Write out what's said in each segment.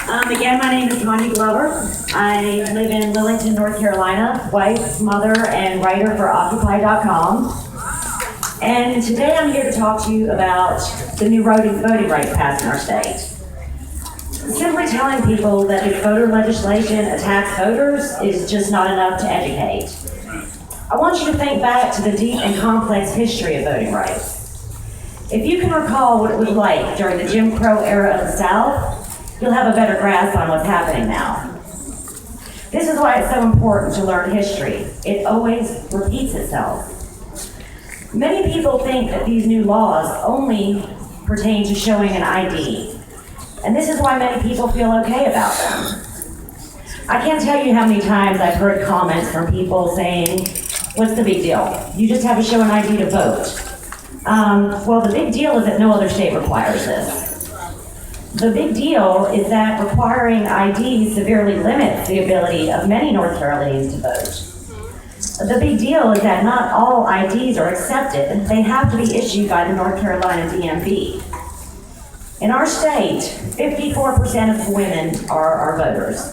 Again, my name is Tanya Glover. I live in Lillington, North Carolina, wife, mother, and writer for Occupy.com. And today I'm here to talk to you about the new voting rights passed in our state. Simply telling people that this voter legislation attacks voters is just not enough to educate. I want you to think back to the deep and complex history of voting rights. If you can recall what it was like during the Jim Crow era of the South, you'll have a better grasp on what's happening now. This is why it's so important to learn history. It always repeats itself. Many people think that these new laws only pertain to showing an ID, and this is why many people feel okay about them. I can't tell you how many times I've heard comments from people saying, "What's the big deal? You just have to show an ID to vote." Well, the big deal is that no other state requires this. The big deal is that requiring IDs severely limits the ability of many North Carolinians to vote. The big deal is that not all IDs are accepted. They have to be issued by the North Carolina DMV. In our state, 54% of women are voters,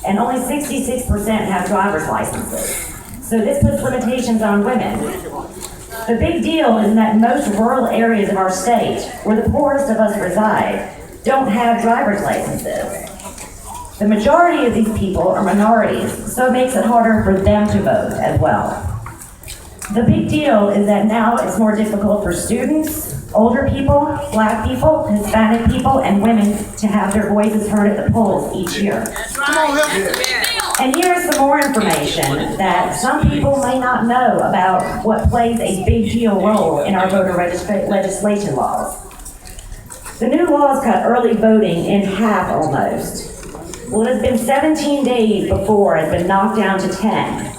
and only 66% have driver's licenses. So this puts limitations on women. The big deal is that most rural areas of our state, where the poorest of us reside, don't have driver's licenses. The majority of these people are minorities, so it makes it harder for them to vote as well. The big deal is that now it's more difficult for students, older people, Black people, Hispanic people, and women to have their voices heard at the polls each year. And here is some more information that some people may not know about what plays a big deal role in our voter legislation laws. The new laws cut early voting in half almost. Well, it has been 17 days before it's been knocked down to 10.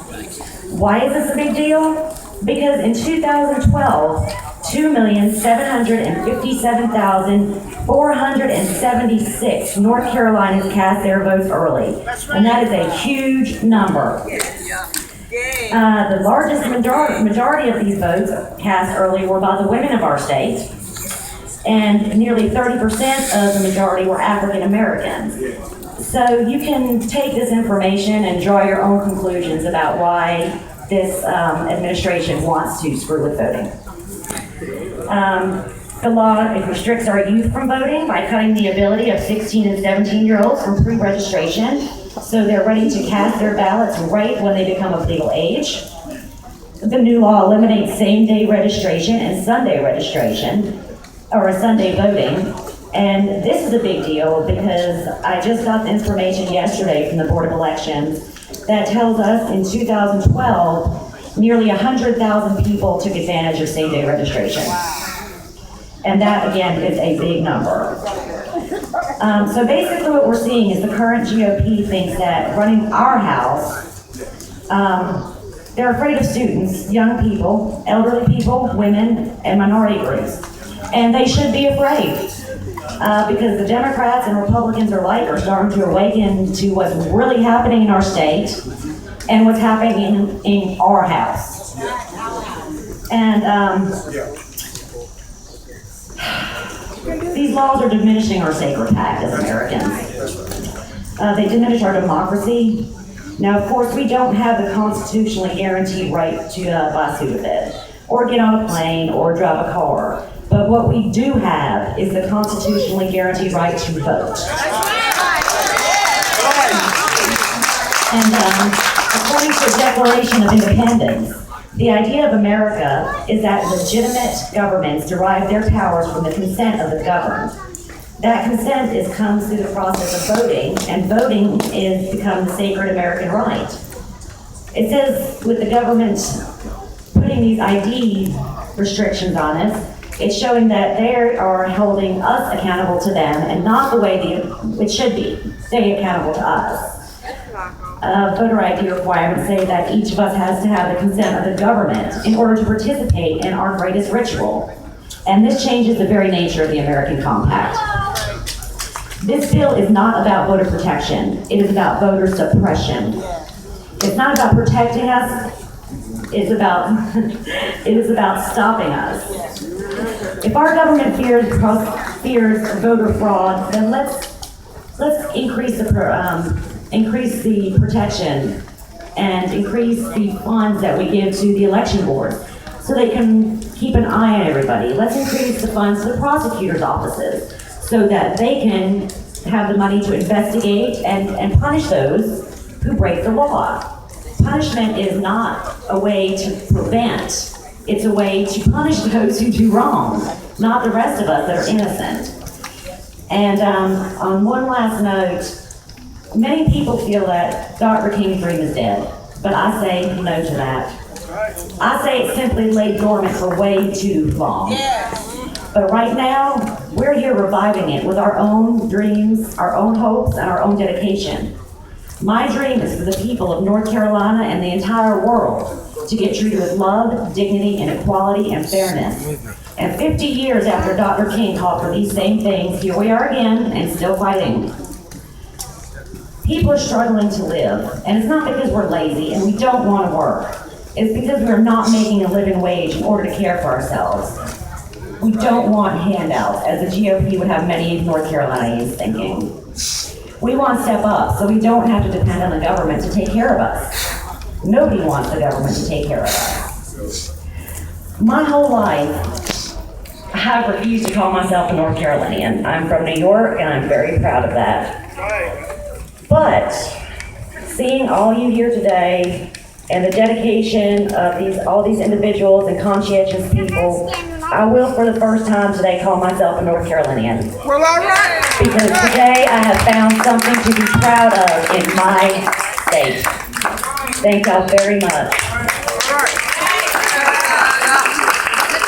Why is this a big deal? Because in 2012, 2,757,476 North Carolinians cast their votes early, and that is a huge number. The largest majority of these votes cast early were by the women of our state, and nearly 30% of the majority were African Americans. So you can take this information and draw your own conclusions about why this administration wants to screw with voting. The law restricts our youth from voting by cutting the ability of 16 and 17-year-olds from pre-registration, so they're ready to cast their ballots right when they become of legal age. The new law eliminates same-day registration and Sunday registration, or Sunday voting, and this is a big deal because I just got the information yesterday from the Board of Elections that tells us in 2012, nearly 100,000 people took advantage of same-day registration. And that, again, is a big number. So basically what we're seeing is the current GOP thinks that running our house, they're afraid of students, young people, elderly people, women, and minority groups. And they should be afraid, because the Democrats and Republicans alike are starting to awaken to what's really happening in our state and what's happening in our house. And these laws are diminishing our sacred pact as Americans. They diminish our democracy. Now, of course, we don't have the constitutionally guaranteed right to buy Sudafed, or get on a plane, or drive a car. But what we do have is the constitutionally guaranteed right to vote. And according to the Declaration of Independence, the idea of America is that legitimate governments derive their powers from the consent of the governed. That consent comes through the process of voting, and voting is become the sacred American right. It says with the government putting these ID restrictions on us, it's showing that they are holding us accountable to them and not the way it should be, staying accountable to us. Voter ID requirements say that each of us has to have the consent of the government in order to participate in our greatest ritual. And this changes the very nature of the American Compact. This bill is not about voter protection. It is about voter suppression. It's not about protecting us. It is about stopping us. If our government fears voter fraud, then let's let's increase the protection and increase the funds that we give to the election board so they can keep an eye on everybody. Let's increase the funds to the prosecutor's offices so that they can have the money to investigate and punish those who break the law. Punishment is not a way to prevent, it's a way to punish those who do wrong, not the rest of us that are innocent. And on one last note, many people feel that Dr. King's dream is dead, but I say no to that. I say it simply laid dormant for way too long. But right now, we're here reviving it with our own dreams, our own hopes, and our own dedication. My dream is for the people of North Carolina and the entire world to get treated with love, dignity, and equality and fairness. And 50 years after Dr. King called for these same things, here we are again and still fighting. People are struggling to live, and it's not because we're lazy and we don't want to work. It's because we're not making a living wage in order to care for ourselves. We don't want handouts, as the GOP would have many North Carolinians thinking. We want to step up so we don't have to depend on the government to take care of us. Nobody wants the government to take care of us. My whole life, I have refused to call myself a North Carolinian. I'm from New York, and I'm very proud of that. But seeing all you here today and the dedication of all these individuals and conscientious people, I will for the first time today call myself a North Carolinian. Well, all right. Because today I have found something to be proud of in my state. Thank y'all very much.